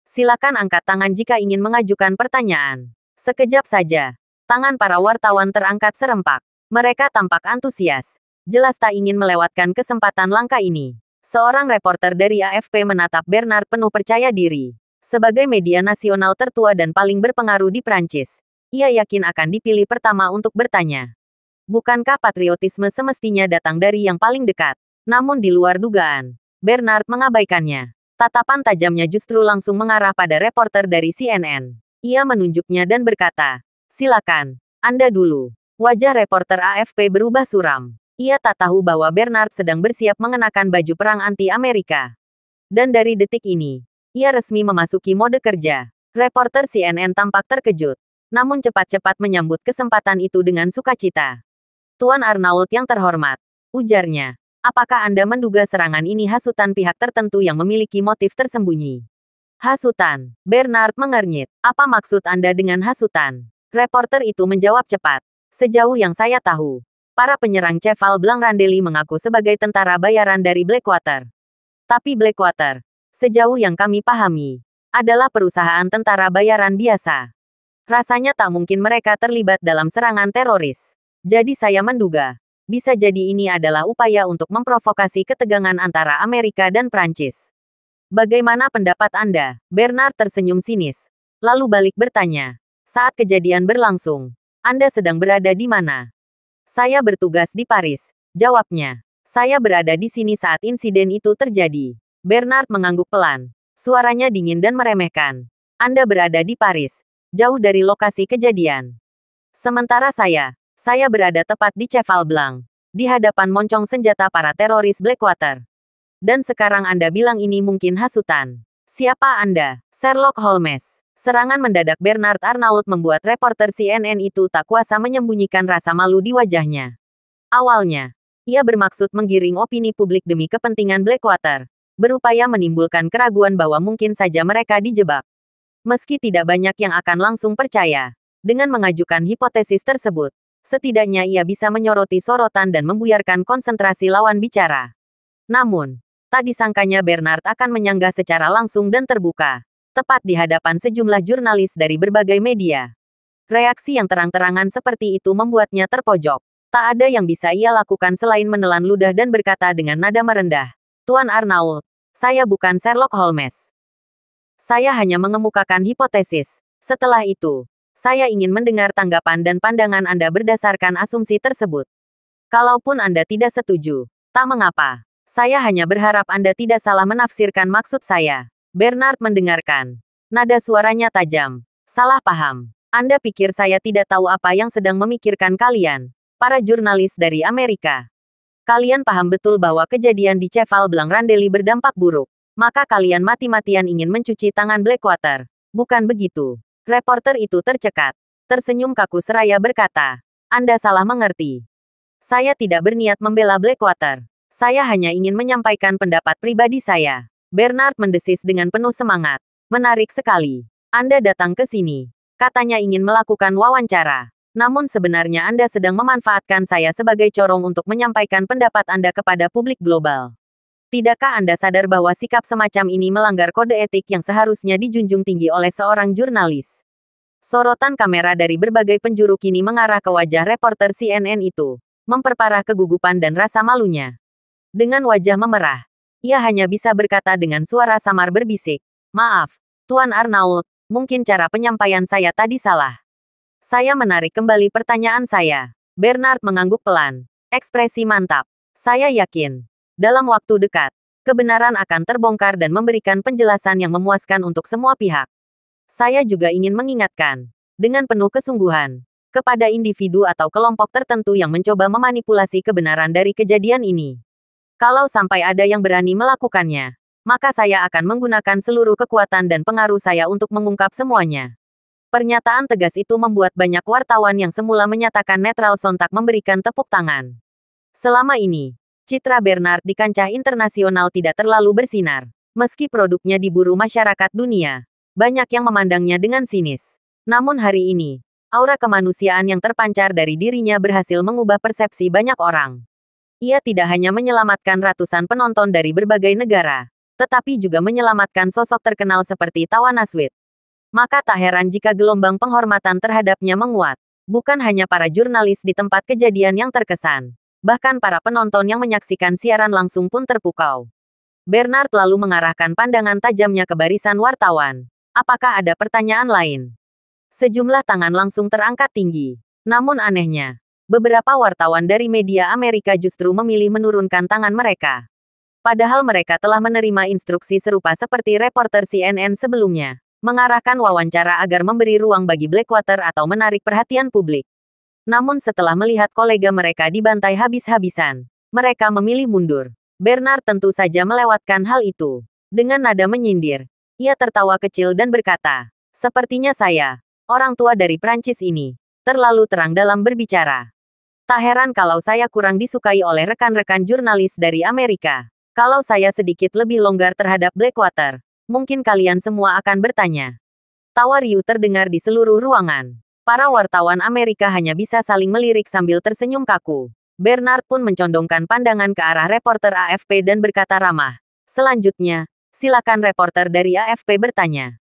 Silakan angkat tangan jika ingin mengajukan pertanyaan. Sekejap saja, tangan para wartawan terangkat serempak. Mereka tampak antusias. Jelas tak ingin melewatkan kesempatan langka ini. Seorang reporter dari AFP menatap Bernard penuh percaya diri. Sebagai media nasional tertua dan paling berpengaruh di Prancis, ia yakin akan dipilih pertama untuk bertanya. Bukankah patriotisme semestinya datang dari yang paling dekat? Namun di luar dugaan, Bernard mengabaikannya. Tatapan tajamnya justru langsung mengarah pada reporter dari CNN. Ia menunjuknya dan berkata, silakan, Anda dulu. Wajah reporter AFP berubah suram. Ia tak tahu bahwa Bernard sedang bersiap mengenakan baju perang anti-Amerika. Dan dari detik ini, ia resmi memasuki mode kerja. Reporter CNN tampak terkejut, namun cepat-cepat menyambut kesempatan itu dengan sukacita. Tuan Arnault yang terhormat, ujarnya, apakah Anda menduga serangan ini hasutan pihak tertentu yang memiliki motif tersembunyi? Hasutan, Bernard mengernyit. Apa maksud Anda dengan hasutan? Reporter itu menjawab cepat. Sejauh yang saya tahu, para penyerang Cheval Blanc Randeli mengaku sebagai tentara bayaran dari Blackwater. Tapi Blackwater, sejauh yang kami pahami, adalah perusahaan tentara bayaran biasa. Rasanya tak mungkin mereka terlibat dalam serangan teroris. Jadi saya menduga, bisa jadi ini adalah upaya untuk memprovokasi ketegangan antara Amerika dan Prancis. Bagaimana pendapat Anda? Bernard tersenyum sinis, lalu balik bertanya. Saat kejadian berlangsung, Anda sedang berada di mana? Saya bertugas di Paris, jawabnya. Saya berada di sini saat insiden itu terjadi. Bernard mengangguk pelan. Suaranya dingin dan meremehkan. Anda berada di Paris, jauh dari lokasi kejadian. Sementara saya berada tepat di Cheval Blanc, di hadapan moncong senjata para teroris Blackwater. Dan sekarang Anda bilang ini mungkin hasutan. Siapa Anda? Sherlock Holmes. Serangan mendadak Bernard Arnault membuat reporter CNN itu tak kuasa menyembunyikan rasa malu di wajahnya. Awalnya, ia bermaksud menggiring opini publik demi kepentingan Blackwater, berupaya menimbulkan keraguan bahwa mungkin saja mereka dijebak. Meski tidak banyak yang akan langsung percaya, dengan mengajukan hipotesis tersebut, setidaknya ia bisa menyoroti sorotan dan membuyarkan konsentrasi lawan bicara. Namun, tak disangkanya Bernard akan menyanggah secara langsung dan terbuka, tepat di hadapan sejumlah jurnalis dari berbagai media. Reaksi yang terang-terangan seperti itu membuatnya terpojok. Tak ada yang bisa ia lakukan selain menelan ludah dan berkata dengan nada merendah, Tuan Arnault, saya bukan Sherlock Holmes. Saya hanya mengemukakan hipotesis. Setelah itu, saya ingin mendengar tanggapan dan pandangan Anda berdasarkan asumsi tersebut. Kalaupun Anda tidak setuju, tak mengapa. Saya hanya berharap Anda tidak salah menafsirkan maksud saya. Bernard mendengarkan. Nada suaranya tajam. Salah paham. Anda pikir saya tidak tahu apa yang sedang memikirkan kalian, para jurnalis dari Amerika. Kalian paham betul bahwa kejadian di Cheval Blanc Randeli berdampak buruk. Maka kalian mati-matian ingin mencuci tangan Blackwater. Bukan begitu. Reporter itu tercekat. Tersenyum kaku seraya berkata, Anda salah mengerti. Saya tidak berniat membela Blackwater. Saya hanya ingin menyampaikan pendapat pribadi saya. Bernard mendesis dengan penuh semangat. Menarik sekali. Anda datang ke sini. Katanya ingin melakukan wawancara. Namun sebenarnya Anda sedang memanfaatkan saya sebagai corong untuk menyampaikan pendapat Anda kepada publik global. Tidakkah Anda sadar bahwa sikap semacam ini melanggar kode etik yang seharusnya dijunjung tinggi oleh seorang jurnalis? Sorotan kamera dari berbagai penjuru kini mengarah ke wajah reporter CNN itu, memperparah kegugupan dan rasa malunya. Dengan wajah memerah, ia hanya bisa berkata dengan suara samar berbisik, Maaf, Tuan Arnault, mungkin cara penyampaian saya tadi salah. Saya menarik kembali pertanyaan saya. Bernard mengangguk pelan. Ekspresi mantap. Saya yakin, dalam waktu dekat, kebenaran akan terbongkar dan memberikan penjelasan yang memuaskan untuk semua pihak. Saya juga ingin mengingatkan, dengan penuh kesungguhan, kepada individu atau kelompok tertentu yang mencoba memanipulasi kebenaran dari kejadian ini. Kalau sampai ada yang berani melakukannya, maka saya akan menggunakan seluruh kekuatan dan pengaruh saya untuk mengungkap semuanya. Pernyataan tegas itu membuat banyak wartawan yang semula menyatakan netral sontak memberikan tepuk tangan. Selama ini, citra Bernard di kancah internasional tidak terlalu bersinar. Meski produknya diburu masyarakat dunia, banyak yang memandangnya dengan sinis. Namun hari ini, aura kemanusiaan yang terpancar dari dirinya berhasil mengubah persepsi banyak orang. Ia tidak hanya menyelamatkan ratusan penonton dari berbagai negara, tetapi juga menyelamatkan sosok terkenal seperti Tawana Sweet. Maka tak heran jika gelombang penghormatan terhadapnya menguat. Bukan hanya para jurnalis di tempat kejadian yang terkesan, bahkan para penonton yang menyaksikan siaran langsung pun terpukau. Bernard lalu mengarahkan pandangan tajamnya ke barisan wartawan. Apakah ada pertanyaan lain? Sejumlah tangan langsung terangkat tinggi. Namun anehnya, beberapa wartawan dari media Amerika justru memilih menurunkan tangan mereka. Padahal mereka telah menerima instruksi serupa seperti reporter CNN sebelumnya, mengarahkan wawancara agar memberi ruang bagi Blackwater atau menarik perhatian publik. Namun setelah melihat kolega mereka dibantai habis-habisan, mereka memilih mundur. Bernard tentu saja melewatkan hal itu. Dengan nada menyindir, ia tertawa kecil dan berkata, "Sepertinya saya, orang tua dari Prancis ini, terlalu terang dalam berbicara. Tak heran kalau saya kurang disukai oleh rekan-rekan jurnalis dari Amerika. Kalau saya sedikit lebih longgar terhadap Blackwater, mungkin kalian semua akan bertanya." Tawa riuh terdengar di seluruh ruangan. Para wartawan Amerika hanya bisa saling melirik sambil tersenyum kaku. Bernard pun mencondongkan pandangan ke arah reporter AFP dan berkata ramah, "Selanjutnya, silakan reporter dari AFP bertanya."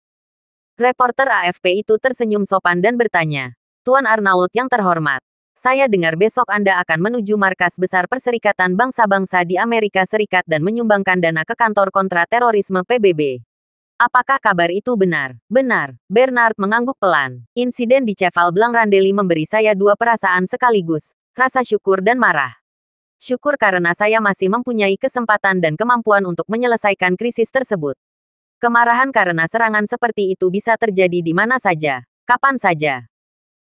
Reporter AFP itu tersenyum sopan dan bertanya, "Tuan Arnault yang terhormat, saya dengar besok Anda akan menuju markas besar Perserikatan Bangsa-Bangsa di Amerika Serikat dan menyumbangkan dana ke kantor kontra terorisme PBB. Apakah kabar itu benar?" "Benar," Bernard mengangguk pelan. "Insiden di Cheval Blanc Randeli memberi saya dua perasaan sekaligus, rasa syukur dan marah. Syukur karena saya masih mempunyai kesempatan dan kemampuan untuk menyelesaikan krisis tersebut. Kemarahan karena serangan seperti itu bisa terjadi di mana saja, kapan saja.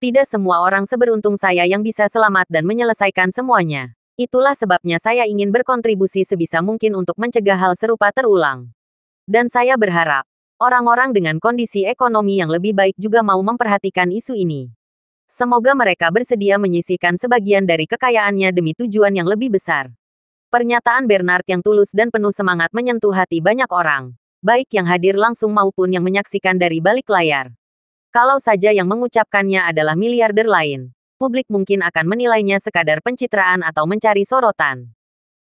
Tidak semua orang seberuntung saya yang bisa selamat dan menyelesaikan semuanya. Itulah sebabnya saya ingin berkontribusi sebisa mungkin untuk mencegah hal serupa terulang. Dan saya berharap, orang-orang dengan kondisi ekonomi yang lebih baik juga mau memperhatikan isu ini. Semoga mereka bersedia menyisihkan sebagian dari kekayaannya demi tujuan yang lebih besar." Pernyataan Bernard yang tulus dan penuh semangat menyentuh hati banyak orang, baik yang hadir langsung maupun yang menyaksikan dari balik layar. Kalau saja yang mengucapkannya adalah miliarder lain, publik mungkin akan menilainya sekadar pencitraan atau mencari sorotan.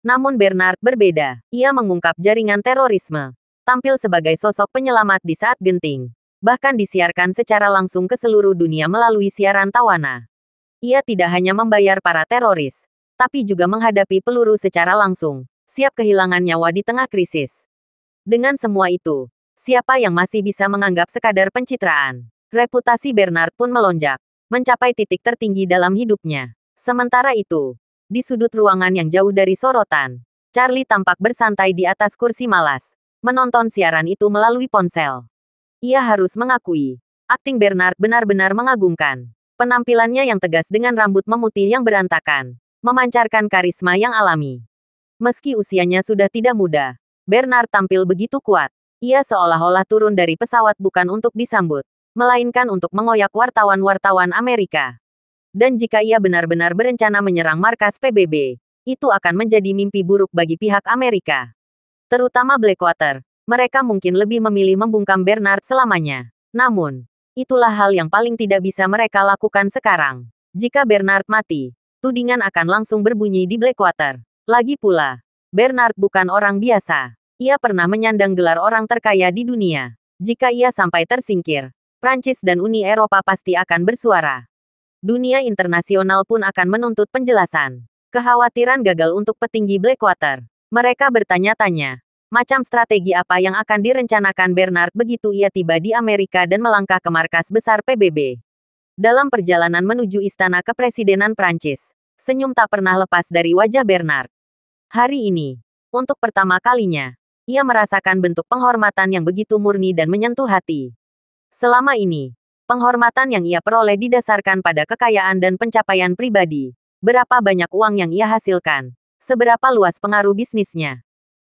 Namun Bernard berbeda. Ia mengungkap jaringan terorisme, tampil sebagai sosok penyelamat di saat genting, bahkan disiarkan secara langsung ke seluruh dunia melalui siaran tawana. Ia tidak hanya membayar para teroris, tapi juga menghadapi peluru secara langsung, siap kehilangan nyawa di tengah krisis. Dengan semua itu, siapa yang masih bisa menganggap sekadar pencitraan? Reputasi Bernard pun melonjak, mencapai titik tertinggi dalam hidupnya. Sementara itu, di sudut ruangan yang jauh dari sorotan, Charlie tampak bersantai di atas kursi malas, menonton siaran itu melalui ponsel. Ia harus mengakui, akting Bernard benar-benar mengagumkan. Penampilannya yang tegas dengan rambut memutih yang berantakan, memancarkan karisma yang alami. Meski usianya sudah tidak muda, Bernard tampil begitu kuat. Ia seolah-olah turun dari pesawat bukan untuk disambut, melainkan untuk mengoyak wartawan-wartawan Amerika. Dan jika ia benar-benar berencana menyerang markas PBB, itu akan menjadi mimpi buruk bagi pihak Amerika. Terutama Blackwater, mereka mungkin lebih memilih membungkam Bernard selamanya. Namun, itulah hal yang paling tidak bisa mereka lakukan sekarang. Jika Bernard mati, tudingan akan langsung berbunyi di Blackwater. Lagi pula, Bernard bukan orang biasa. Ia pernah menyandang gelar orang terkaya di dunia. Jika ia sampai tersingkir, Prancis dan Uni Eropa pasti akan bersuara. Dunia internasional pun akan menuntut penjelasan. Kekhawatiran gagal untuk petinggi Blackwater. Mereka bertanya-tanya, macam strategi apa yang akan direncanakan Bernard begitu ia tiba di Amerika dan melangkah ke markas besar PBB. Dalam perjalanan menuju istana kepresidenan Prancis, senyum tak pernah lepas dari wajah Bernard. Hari ini, untuk pertama kalinya, ia merasakan bentuk penghormatan yang begitu murni dan menyentuh hati. Selama ini, Penghormatan yang ia peroleh didasarkan pada kekayaan dan pencapaian pribadi. Berapa banyak uang yang ia hasilkan, seberapa luas pengaruh bisnisnya.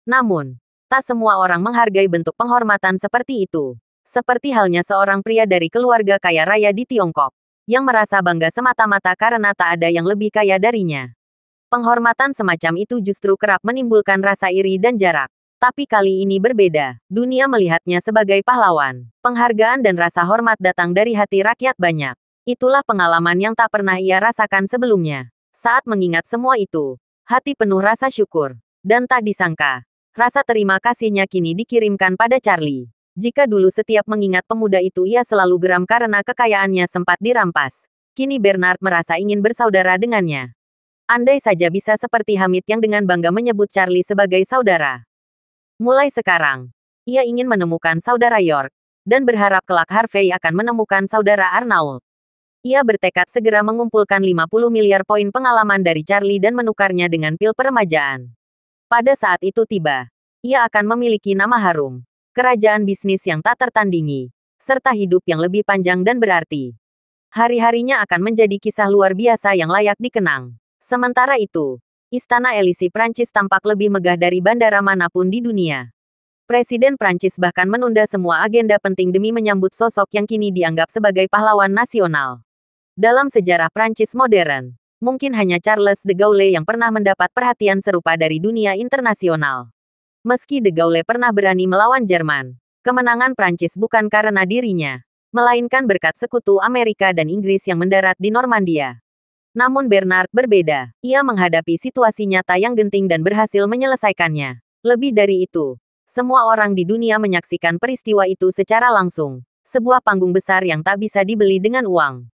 Namun, tak semua orang menghargai bentuk penghormatan seperti itu. Seperti halnya seorang pria dari keluarga kaya raya di Tiongkok, yang merasa bangga semata-mata karena tak ada yang lebih kaya darinya. Penghormatan semacam itu justru kerap menimbulkan rasa iri dan jarak. Tapi kali ini berbeda. Dunia melihatnya sebagai pahlawan. Penghargaan dan rasa hormat datang dari hati rakyat banyak. Itulah pengalaman yang tak pernah ia rasakan sebelumnya. Saat mengingat semua itu, hati penuh rasa syukur. Dan tak disangka, rasa terima kasihnya kini dikirimkan pada Charlie. Jika dulu setiap mengingat pemuda itu ia selalu geram karena kekayaannya sempat dirampas, kini Bernard merasa ingin bersaudara dengannya. Andai saja bisa seperti Hamid yang dengan bangga menyebut Charlie sebagai saudara. Mulai sekarang, ia ingin menemukan saudara York, dan berharap kelak Harvey akan menemukan saudara Arnault. Ia bertekad segera mengumpulkan 50 miliar poin pengalaman dari Charlie dan menukarnya dengan pil peremajaan. Pada saat itu tiba, ia akan memiliki nama harum, kerajaan bisnis yang tak tertandingi, serta hidup yang lebih panjang dan berarti. Hari-harinya akan menjadi kisah luar biasa yang layak dikenang. Sementara itu, Istana Élysée Prancis tampak lebih megah dari bandara manapun di dunia. Presiden Prancis bahkan menunda semua agenda penting demi menyambut sosok yang kini dianggap sebagai pahlawan nasional. Dalam sejarah Prancis modern, mungkin hanya Charles de Gaulle yang pernah mendapat perhatian serupa dari dunia internasional. Meski de Gaulle pernah berani melawan Jerman, kemenangan Prancis bukan karena dirinya, melainkan berkat sekutu Amerika dan Inggris yang mendarat di Normandia. Namun Bernard berbeda. Ia menghadapi situasi nyata yang genting dan berhasil menyelesaikannya. Lebih dari itu, semua orang di dunia menyaksikan peristiwa itu secara langsung. Sebuah panggung besar yang tak bisa dibeli dengan uang.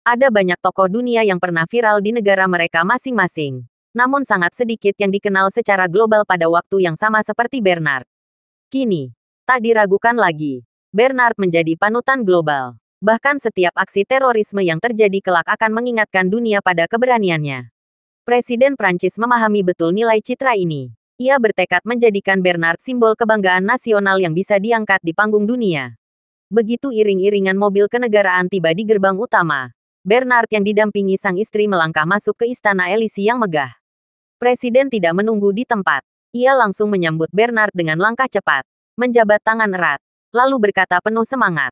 Ada banyak tokoh dunia yang pernah viral di negara mereka masing-masing. Namun sangat sedikit yang dikenal secara global pada waktu yang sama seperti Bernard. Kini, tak diragukan lagi. Bernard menjadi panutan global. Bahkan setiap aksi terorisme yang terjadi kelak akan mengingatkan dunia pada keberaniannya. Presiden Prancis memahami betul nilai citra ini. Ia bertekad menjadikan Bernard simbol kebanggaan nasional yang bisa diangkat di panggung dunia. Begitu iring-iringan mobil kenegaraan tiba di gerbang utama, Bernard yang didampingi sang istri melangkah masuk ke Istana Élysée yang megah. Presiden tidak menunggu di tempat. Ia langsung menyambut Bernard dengan langkah cepat, menjabat tangan erat, lalu berkata penuh semangat.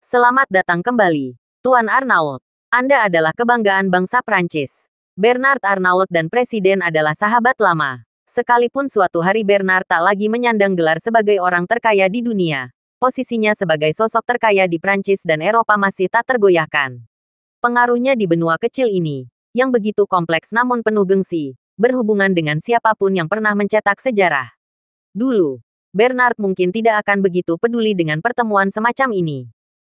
Selamat datang kembali, Tuan Arnault. Anda adalah kebanggaan bangsa Prancis. Bernard Arnault dan Presiden adalah sahabat lama. Sekalipun suatu hari Bernard tak lagi menyandang gelar sebagai orang terkaya di dunia, posisinya sebagai sosok terkaya di Prancis dan Eropa masih tak tergoyahkan. Pengaruhnya di benua kecil ini, yang begitu kompleks namun penuh gengsi, berhubungan dengan siapapun yang pernah mencetak sejarah. Dulu, Bernard mungkin tidak akan begitu peduli dengan pertemuan semacam ini.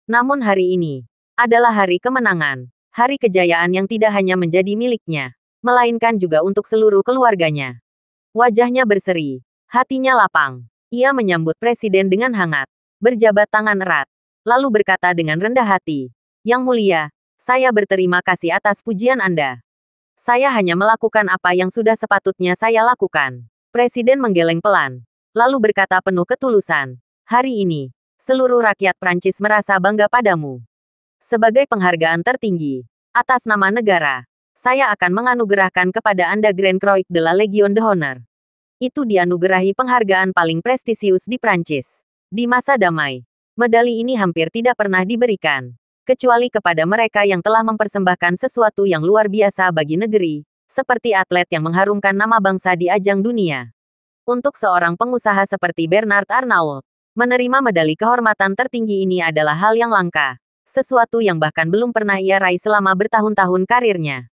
Namun hari ini adalah hari kemenangan, hari kejayaan yang tidak hanya menjadi miliknya, melainkan juga untuk seluruh keluarganya. Wajahnya berseri, hatinya lapang. Ia menyambut presiden dengan hangat, berjabat tangan erat, lalu berkata dengan rendah hati, "Yang mulia, saya berterima kasih atas pujian Anda. Saya hanya melakukan apa yang sudah sepatutnya saya lakukan." Presiden menggeleng pelan, lalu berkata penuh ketulusan, "Hari ini, seluruh rakyat Prancis merasa bangga padamu. Sebagai penghargaan tertinggi, atas nama negara, saya akan menganugerahkan kepada Anda Grand Croix de la Légion d'Honneur. Itu dianugerahi penghargaan paling prestisius di Prancis. Di masa damai, medali ini hampir tidak pernah diberikan, kecuali kepada mereka yang telah mempersembahkan sesuatu yang luar biasa bagi negeri, seperti atlet yang mengharumkan nama bangsa di ajang dunia. Untuk seorang pengusaha seperti Bernard Arnault, menerima medali kehormatan tertinggi ini adalah hal yang langka, sesuatu yang bahkan belum pernah ia raih selama bertahun-tahun karirnya.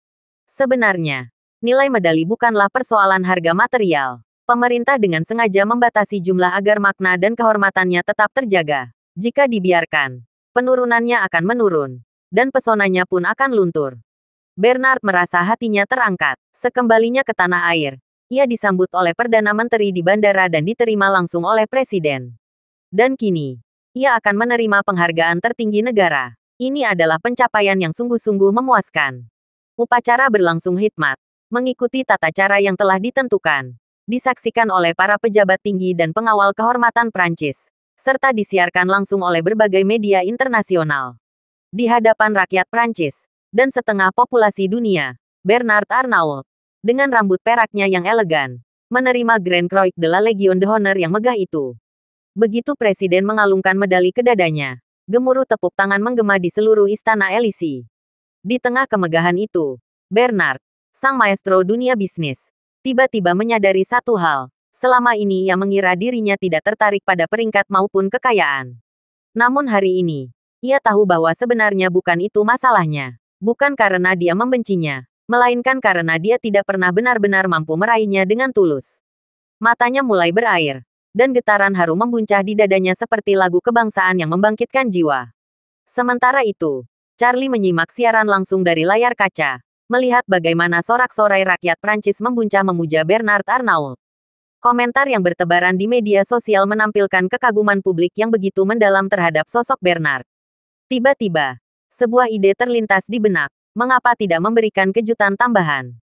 Sebenarnya, nilai medali bukanlah persoalan harga material. Pemerintah dengan sengaja membatasi jumlah agar makna dan kehormatannya tetap terjaga. Jika dibiarkan, penurunannya akan menurun, dan pesonanya pun akan luntur. Bernard merasa hatinya terangkat. Sekembalinya ke tanah air, ia disambut oleh Perdana Menteri di bandara dan diterima langsung oleh Presiden. Dan kini, ia akan menerima penghargaan tertinggi negara. Ini adalah pencapaian yang sungguh-sungguh memuaskan. Upacara berlangsung hikmat, mengikuti tata cara yang telah ditentukan, disaksikan oleh para pejabat tinggi dan pengawal kehormatan Prancis, serta disiarkan langsung oleh berbagai media internasional. Di hadapan rakyat Prancis, dan setengah populasi dunia, Bernard Arnault, dengan rambut peraknya yang elegan, menerima Grand Croix de la Légion d'Honneur yang megah itu. Begitu Presiden mengalungkan medali ke dadanya, gemuruh tepuk tangan menggema di seluruh istana Élysée. Di tengah kemegahan itu, Bernard, sang maestro dunia bisnis, tiba-tiba menyadari satu hal. Selama ini ia mengira dirinya tidak tertarik pada peringkat maupun kekayaan. Namun hari ini, ia tahu bahwa sebenarnya bukan itu masalahnya. Bukan karena dia membencinya, melainkan karena dia tidak pernah benar-benar mampu meraihnya dengan tulus. Matanya mulai berair, dan getaran haru membuncah di dadanya seperti lagu kebangsaan yang membangkitkan jiwa. Sementara itu, Charlie menyimak siaran langsung dari layar kaca, melihat bagaimana sorak-sorai rakyat Prancis membuncah memuja Bernard Arnault. Komentar yang bertebaran di media sosial menampilkan kekaguman publik yang begitu mendalam terhadap sosok Bernard. Tiba-tiba, sebuah ide terlintas di benak, mengapa tidak memberikan kejutan tambahan.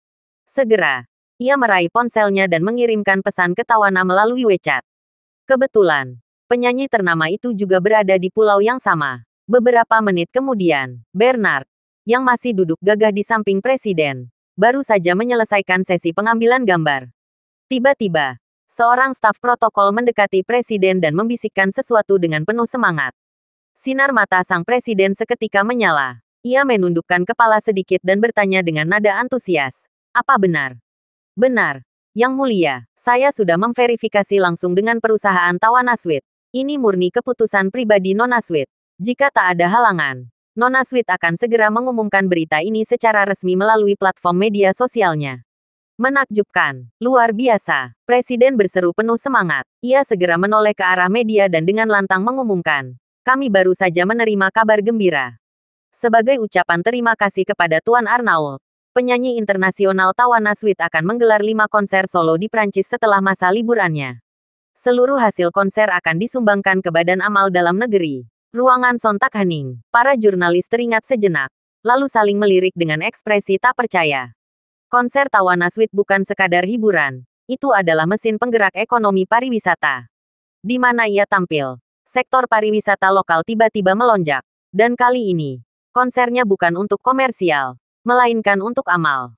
Segera, ia meraih ponselnya dan mengirimkan pesan ke Tawana melalui WeChat. Kebetulan, penyanyi ternama itu juga berada di pulau yang sama. Beberapa menit kemudian, Bernard, yang masih duduk gagah di samping Presiden, baru saja menyelesaikan sesi pengambilan gambar. Tiba-tiba, seorang staf protokol mendekati Presiden dan membisikkan sesuatu dengan penuh semangat. Sinar mata sang Presiden seketika menyala. Ia menundukkan kepala sedikit dan bertanya dengan nada antusias. Apa benar? Benar, Yang Mulia, saya sudah memverifikasi langsung dengan perusahaan Tawana Suite. Ini murni keputusan pribadi Nona Suite. Jika tak ada halangan, Nona Suite akan segera mengumumkan berita ini secara resmi melalui platform media sosialnya. Menakjubkan, luar biasa, Presiden berseru penuh semangat. Ia segera menoleh ke arah media dan dengan lantang mengumumkan, kami baru saja menerima kabar gembira. Sebagai ucapan terima kasih kepada Tuan Arnault, penyanyi internasional Tawana Suite akan menggelar 5 konser solo di Prancis setelah masa liburannya. Seluruh hasil konser akan disumbangkan ke Badan Amal Dalam Negeri. Ruangan sontak hening. Para jurnalis teringat sejenak, lalu saling melirik dengan ekspresi tak percaya. Konser Tawana Suite bukan sekadar hiburan, itu adalah mesin penggerak ekonomi pariwisata. Di mana ia tampil, sektor pariwisata lokal tiba-tiba melonjak. Dan kali ini, konsernya bukan untuk komersial, melainkan untuk amal.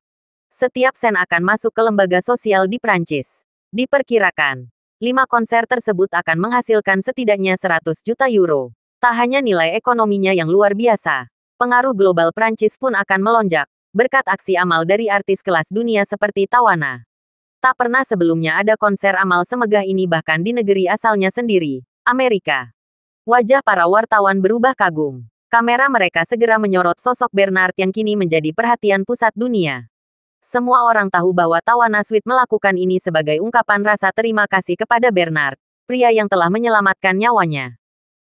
Setiap sen akan masuk ke lembaga sosial di Prancis. Diperkirakan, 5 konser tersebut akan menghasilkan setidaknya 100 juta euro. Tak hanya nilai ekonominya yang luar biasa, pengaruh global Prancis pun akan melonjak, berkat aksi amal dari artis kelas dunia seperti Tawana. Tak pernah sebelumnya ada konser amal semegah ini bahkan di negeri asalnya sendiri, Amerika. Wajah para wartawan berubah kagum. Kamera mereka segera menyorot sosok Bernard yang kini menjadi perhatian pusat dunia. Semua orang tahu bahwa Tawana Suite melakukan ini sebagai ungkapan rasa terima kasih kepada Bernard, pria yang telah menyelamatkan nyawanya.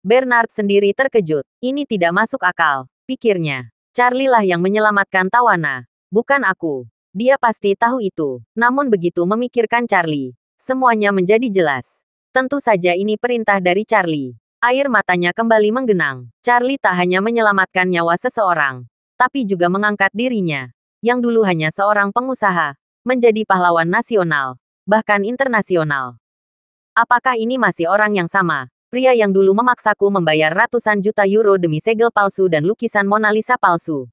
Bernard sendiri terkejut. Ini tidak masuk akal, pikirnya. Charlie lah yang menyelamatkan Tawana, bukan aku. Dia pasti tahu itu. Namun begitu memikirkan Charlie, semuanya menjadi jelas. Tentu saja ini perintah dari Charlie. Air matanya kembali menggenang. Charlie tak hanya menyelamatkan nyawa seseorang, tapi juga mengangkat dirinya, yang dulu hanya seorang pengusaha, menjadi pahlawan nasional, bahkan internasional. Apakah ini masih orang yang sama? Pria yang dulu memaksaku membayar ratusan juta euro demi segel palsu dan lukisan Mona Lisa palsu.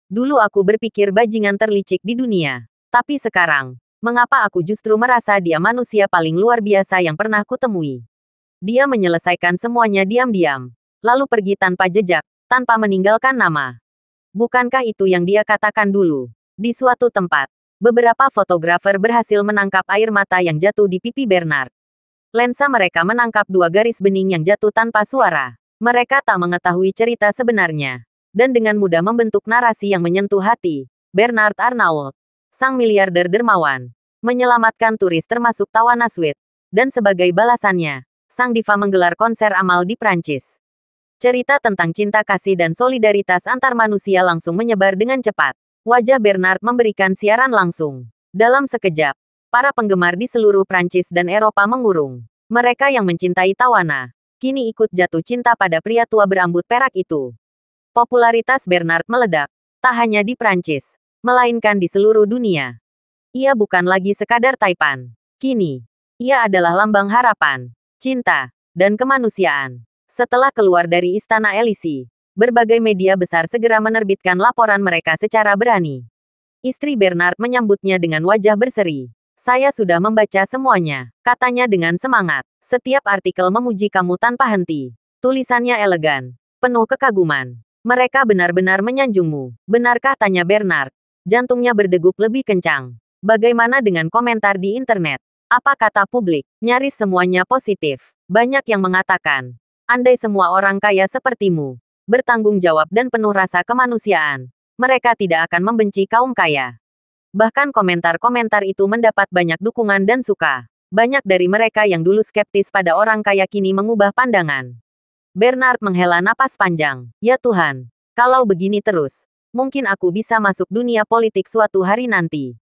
Dulu aku berpikir bajingan terlicik di dunia. Tapi sekarang, mengapa aku justru merasa dia manusia paling luar biasa yang pernah kutemui? Dia menyelesaikan semuanya diam-diam, lalu pergi tanpa jejak, tanpa meninggalkan nama. Bukankah itu yang dia katakan dulu? Di suatu tempat, beberapa fotografer berhasil menangkap air mata yang jatuh di pipi Bernard. Lensa mereka menangkap 2 garis bening yang jatuh tanpa suara. Mereka tak mengetahui cerita sebenarnya. Dan dengan mudah membentuk narasi yang menyentuh hati. Bernard Arnault, sang miliarder dermawan, menyelamatkan turis termasuk Tawana Suite. Dan sebagai balasannya, sang diva menggelar konser amal di Prancis. Cerita tentang cinta kasih dan solidaritas antar manusia langsung menyebar dengan cepat. Wajah Bernard memberikan siaran langsung. Dalam sekejap, para penggemar di seluruh Prancis dan Eropa mengurung. Mereka yang mencintai Tawana, kini ikut jatuh cinta pada pria tua berambut perak itu. Popularitas Bernard meledak, tak hanya di Prancis, melainkan di seluruh dunia. Ia bukan lagi sekadar taipan. Kini, ia adalah lambang harapan, cinta, dan kemanusiaan. Setelah keluar dari Istana Élysée, Berbagai media besar segera menerbitkan laporan mereka secara berani. Istri Bernard menyambutnya dengan wajah berseri. Saya sudah membaca semuanya, katanya dengan semangat. Setiap artikel memuji kamu tanpa henti. Tulisannya elegan, penuh kekaguman. Mereka benar-benar menyanjungmu. Benarkah, tanya Bernard. Jantungnya berdegup lebih kencang. Bagaimana dengan komentar di internet? Apa kata publik? Nyaris semuanya positif. Banyak yang mengatakan, andai semua orang kaya sepertimu, bertanggung jawab dan penuh rasa kemanusiaan, mereka tidak akan membenci kaum kaya. Bahkan komentar-komentar itu mendapat banyak dukungan dan suka. Banyak dari mereka yang dulu skeptis pada orang kaya kini mengubah pandangan. Bernard menghela napas panjang. Ya Tuhan, kalau begini terus, mungkin aku bisa masuk dunia politik suatu hari nanti.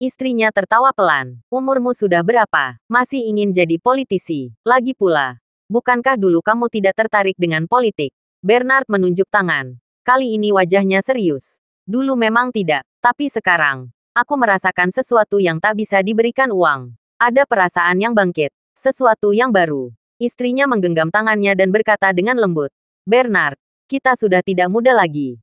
Istrinya tertawa pelan. Umurmu sudah berapa? Masih ingin jadi politisi? Lagi pula, bukankah dulu kamu tidak tertarik dengan politik? Bernard menunjuk tangan. Kali ini wajahnya serius. Dulu memang tidak, tapi sekarang, aku merasakan sesuatu yang tak bisa diberikan uang. Ada perasaan yang bangkit, sesuatu yang baru. Istrinya menggenggam tangannya dan berkata dengan lembut, Bernard, kita sudah tidak muda lagi.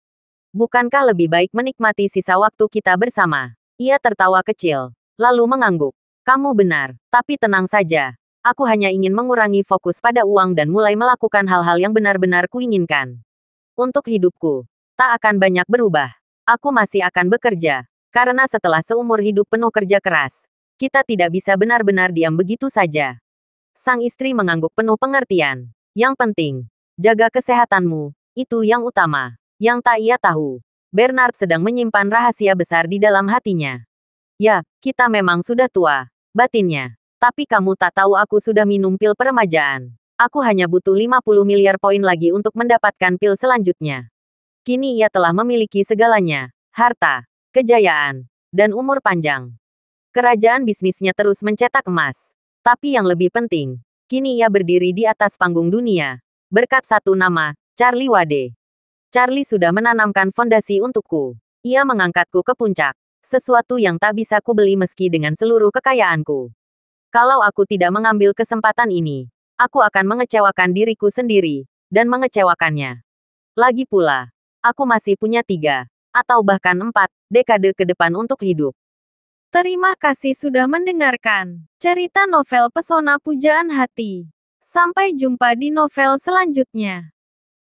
Bukankah lebih baik menikmati sisa waktu kita bersama? Ia tertawa kecil, lalu mengangguk. Kamu benar, tapi tenang saja. Aku hanya ingin mengurangi fokus pada uang dan mulai melakukan hal-hal yang benar-benar kuinginkan. Untuk hidupku, tak akan banyak berubah. Aku masih akan bekerja, karena setelah seumur hidup penuh kerja keras, kita tidak bisa benar-benar diam begitu saja. Sang istri mengangguk penuh pengertian. Yang penting, jaga kesehatanmu, itu yang utama. Yang tak ia tahu, Bernard sedang menyimpan rahasia besar di dalam hatinya. Ya, kita memang sudah tua, batinnya. Tapi kamu tak tahu aku sudah minum pil peremajaan. Aku hanya butuh 50 miliar poin lagi untuk mendapatkan pil selanjutnya. Kini ia telah memiliki segalanya, harta, kejayaan, dan umur panjang. Kerajaan bisnisnya terus mencetak emas. Tapi yang lebih penting, kini ia berdiri di atas panggung dunia. Berkat satu nama, Charlie Wade. Charlie sudah menanamkan fondasi untukku. Ia mengangkatku ke puncak. Sesuatu yang tak bisa kubeli meski dengan seluruh kekayaanku. Kalau aku tidak mengambil kesempatan ini, aku akan mengecewakan diriku sendiri, dan mengecewakannya. Lagi pula, aku masih punya 3, atau bahkan 4, dekade ke depan untuk hidup. Terima kasih sudah mendengarkan cerita novel Pesona Pujaan Hati. Sampai jumpa di novel selanjutnya.